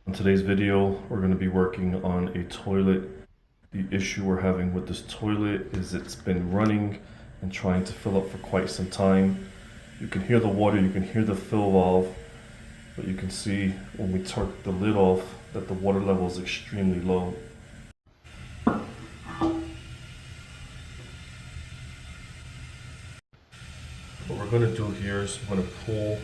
In today's video, we're going to be working on a toilet. The issue we're having with this toilet is it's been running and trying to fill up for quite some time. You can hear the water, you can hear the fill valve, but you can see when we took the lid off that the water level is extremely low. What we're going to do here is we're going to pull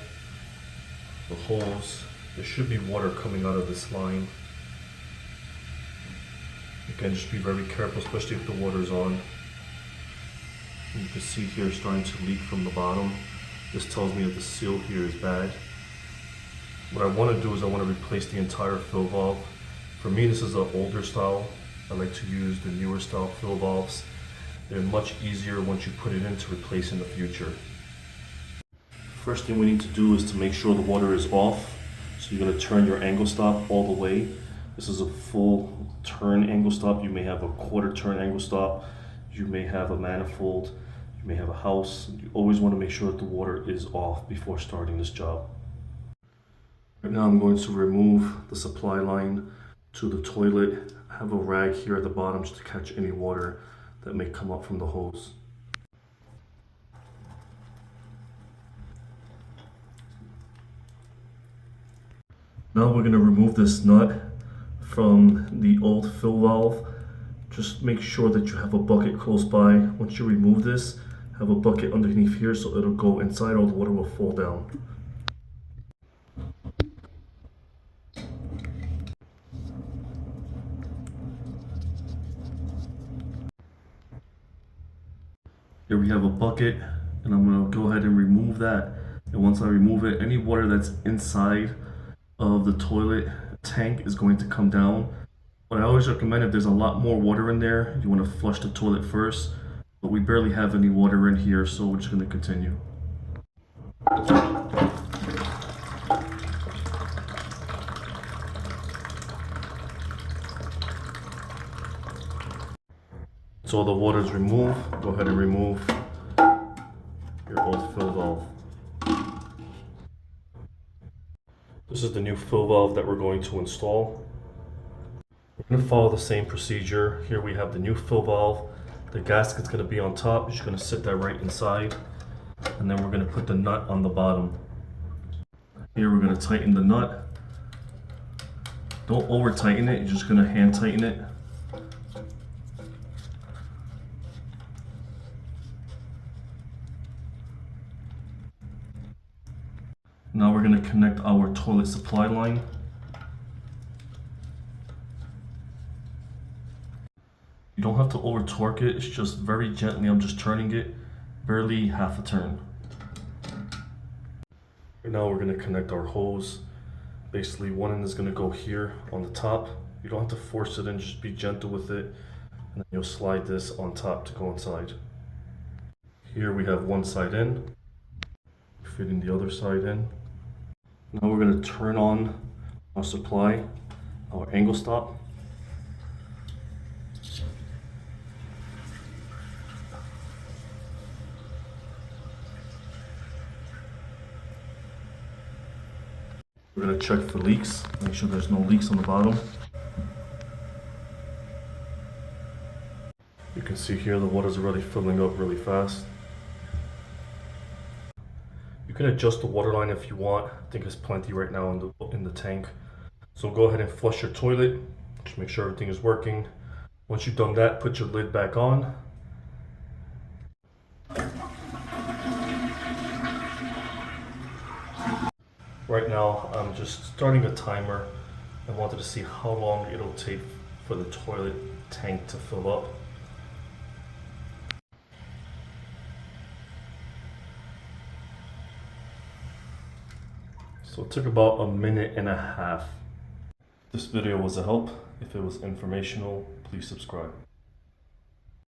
the hose. There should be water coming out of this line. Again, just be very careful, especially if the water is on. You can see here it's starting to leak from the bottom. This tells me that the seal here is bad. What I want to do is I want to replace the entire fill valve. For me, this is an older style. I like to use the newer style fill valves. They're much easier once you put it in to replace in the future. First thing we need to do is to make sure the water is off. So you're going to turn your angle stop all the way. This is a full turn angle stop. You may have a quarter turn angle stop. You may have a manifold. You may have a house. You always want to make sure that the water is off before starting this job. Right now I'm going to remove the supply line to the toilet. I have a rag here at the bottom just to catch any water that may come up from the hose. Now we're going to remove this nut from the old fill valve. Just make sure that you have a bucket close by. Once you remove this, have a bucket underneath here so it'll go inside or the water will fall down. Here we have a bucket and I'm going to go ahead and remove that. And once I remove it, any water that's inside of the toilet tank is going to come down. But I always recommend if there's a lot more water in there, you want to flush the toilet first. But we barely have any water in here, so we're just going to continue. So all the water is removed. Go ahead and remove your old fill valve. This is the new fill valve that we're going to install. We're going to follow the same procedure. Here we have the new fill valve. The gasket's going to be on top. You're just going to sit that right inside. And then we're going to put the nut on the bottom. Here we're going to tighten the nut. Don't over tighten it. You're just going to hand tighten it. Now we're going to connect our toilet supply line. You don't have to over torque it, it's just very gently. I'm just turning it, barely half a turn. Now we're going to connect our hose. Basically one end is going to go here on the top. You don't have to force it in, just be gentle with it. And then you'll slide this on top to go inside. Here we have one side in, fitting the other side in. Now we're going to turn on our supply, our angle stop. We're going to check for leaks, make sure there's no leaks on the bottom. You can see here the water's already filling up really fast. You can adjust the water line if you want. I think there's plenty right now in the tank. So go ahead and flush your toilet. Just make sure everything is working. Once you've done that, put your lid back on. Right now, I'm just starting a timer. I wanted to see how long it'll take for the toilet tank to fill up. So it took about a minute and a half. This video was a help. If it was informational, please subscribe.